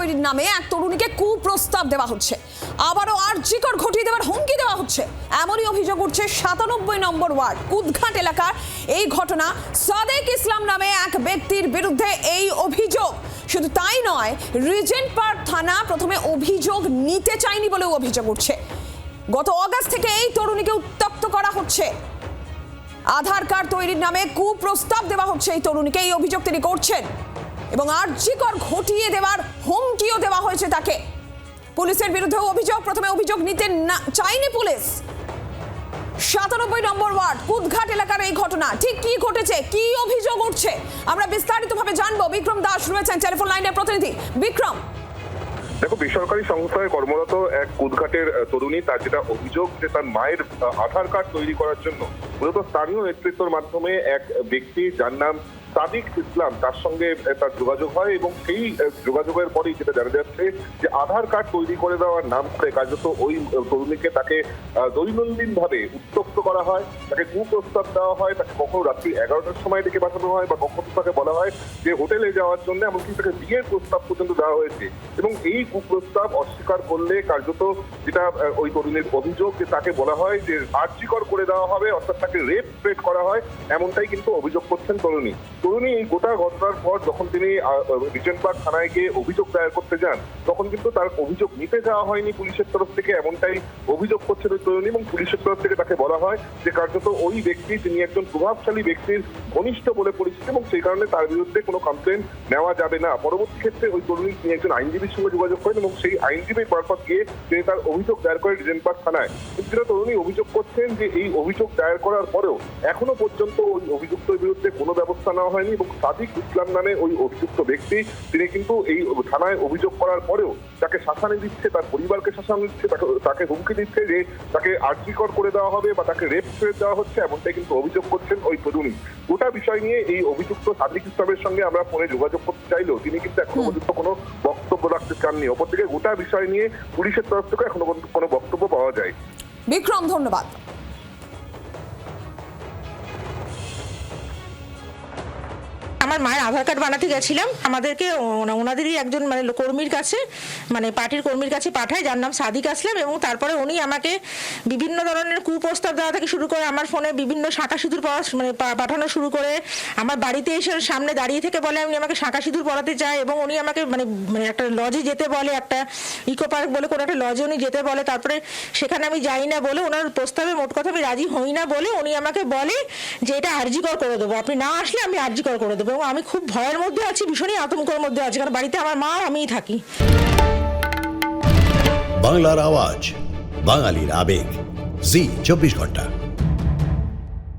তৈরির নামে এক তরুণীকে কুপ্রস্তাব দেওয়া হচ্ছে, আবারও আরজিকর ঘটিয়ে দেওয়ার হুমকি দেওয়া হচ্ছে, এমনই অভিযোগ উঠছে ৯৭ নম্বর ওয়ার্ড কুদঘাট এলাকার এই ঘটনা। সাদেক ইসলাম নামে এক ব্যক্তির বিরুদ্ধে এই অভিযোগ। শুধু তাই নয়, রিজেন্ট পার্ক থানা প্রথমে অভিযোগ নিতে চায়নি বলেও অভিযোগ উঠছে। গত অগাস্ট থেকে এই তরুণীকে উত্ত্যক্ত করা হচ্ছে, আধার কার্ড তৈরির নামে কুপ্রস্তাব দেওয়া হচ্ছে এই তরুণীকে, এই অভিযোগ তিনি করছেন এবং আরজিকর ঘটিয়ে দেওয়ার হুমকিও দেওয়া হয়েছে তাকে। পুলিশের বিরুদ্ধেও অভিযোগ, প্রথমে অভিযোগ নিতে চায়নি পুলিশ। ৯৭ নম্বর ওয়ার্ড কুদঘাট এলাকার এই ঘটনা, ঠিক কি ঘটেছে, কি অভিযোগ উঠছে, আমরা বিস্তারিতভাবে জানবো। বিক্রম দাস রয়েছেন টেলিফোন লাইনের প্রতিনিধি। বিক্রম, দেখো, বেসরকারি সংস্থায় কর্মরত এক কুদঘাটের তরুণী, তার যেটা অভিযোগ যে তার মায়ের আধার কার্ড তৈরি করার জন্য মূলত স্থানীয় নেতৃত্বের মাধ্যমে এক ব্যক্তি যার নাম সাদিক ইসলাম, তার সঙ্গে তার যোগাযোগ হয় এবং সেই যোগাযোগের পরেই যেটা জানা যাচ্ছে যে আধার কার্ড তৈরি করে দেওয়ার নাম করে কার্যত ওই তরুণীকে তাকে দৈনন্দিন ভাবে উত্ত্যক্ত করা হয়, তাকে কুপ্রস্তাব দেওয়া হয়, তাকে কখনো রাত্রি ১১টার সময় ডেকে পাঠানো হয় বা কখনো তাকে বলা হয় যে হোটেলে যাওয়ার জন্য, এমনকি তাকে বিয়ের প্রস্তাব পর্যন্ত দেওয়া হয়েছে। এবং এই কুপ্রস্তাব অস্বীকার করলে কার্যত যেটা ওই তরুণীর অভিযোগ যে তাকে বলা হয় যে আর্জিকর করে দেওয়া হবে, অর্থাৎ তাকে রেপ থ্রেট করা হয়, এমনটাই কিন্তু অভিযোগ করছেন তরুণী। এই গোটা ঘটনার পর যখন তিনি রিজেন্ট পার্ক থানায় গিয়ে অভিযোগ দায়ের করতে যান, তখন কিন্তু তার অভিযোগ নিতে যাওয়া হয়নি পুলিশের তরফ থেকে, এমনটাই অভিযোগ করছেন ওই তরুণী। এবং পুলিশের তরফ থেকে তাকে বলা হয় যে কার্যত ওই ব্যক্তি, তিনি একজন প্রভাবশালী ব্যক্তির ঘনিষ্ঠ বলে পরিচিত এবং সেই কারণে তার বিরুদ্ধে কোনো কমপ্লেন নেওয়া যাবে না। পরবর্তী ক্ষেত্রে ওই তরুণী তিনি একজন আইনজীবীর সঙ্গে যোগাযোগ করেন এবং সেই আইনজীবীর মারফত গিয়ে তিনি তার অভিযোগ দায়ের করেন রিজেন্ট পার্ক থানায়। কিন্তু তরুণী অভিযোগ করছেন যে এই অভিযোগ দায়ের করার পরেও এখনো পর্যন্ত ওই অভিযুক্তের বিরুদ্ধে কোনো ব্যবস্থা নেওয়া হয়নি এবং সাদিক ইসলাম নামে ওই অভিযুক্ত ব্যক্তি, তিনি কিন্তু এই থানায় অভিযোগ করার পরেও তাকে শাসানি দিচ্ছে, তার পরিবারকে শাসানি দিচ্ছে, তাকে হুমকি দিচ্ছে যে তাকে আর্জিকর করে দেওয়া হবে বা তাকে রেপ করে দেওয়া হচ্ছে, এমনটাই কিন্তু অভিযোগ করছেন ওই তরুণী। গোটা বিষয় নিয়ে এই অভিযুক্ত সাদিক ইসলামের সঙ্গে আমরা ফোনে যোগাযোগ করতে চাইলেও তিনি কিন্তু এখনো পর্যন্ত কোনো বক্তব্য রাখতে চাননি। অপরদিকে গোটা বিষয় নিয়ে পুলিশের তরফ থেকে এখনো পর্যন্ত কোনো বক্তব্য পাওয়া যায়। বিক্রম, ধন্যবাদ। আমার মায়ের আধার কার্ড বানাতে গেছিলাম, আমাদেরকে ওনাদেরই একজন কর্মীর কাছে, পার্টির কর্মীর কাছে পাঠায়, যার নাম সাদিক আসলাম। এবং তারপরে উনি আমাকে বিভিন্ন ধরনের কুপ্রস্তাব দেওয়া থেকে শুরু করে আমার ফোনে বিভিন্ন শাঁখা সিঁদুর পাঠানো শুরু করে, আমার বাড়িতে এসে সামনে দাঁড়িয়ে থেকে বলে উনি আমাকে শাঁখা সিঁদুর পরাতে চায় এবং উনি আমাকে একটা লজে যেতে বলে, একটা ইকো পার্ক বলে কোনো একটা লজে উনি যেতে বলে। তারপরে সেখানে আমি যাই না বলে, ওনার প্রস্তাবে মোট কথা আমি রাজি হই না বলে উনি আমাকে বলে যে এটা আর্জিকর করে দেবো, আপনি না আসলে আমি আর্জিকর করে দেবো। এবং আমি খুব ভয়ের মধ্যে আছি, ভীষণই আতঙ্কের মধ্যে আছি, কারণ বাড়িতে আমার মা আমিই থাকি। বাংলার আওয়াজ, বাঙালির আবেগ, জি ২৪ ঘন্টা।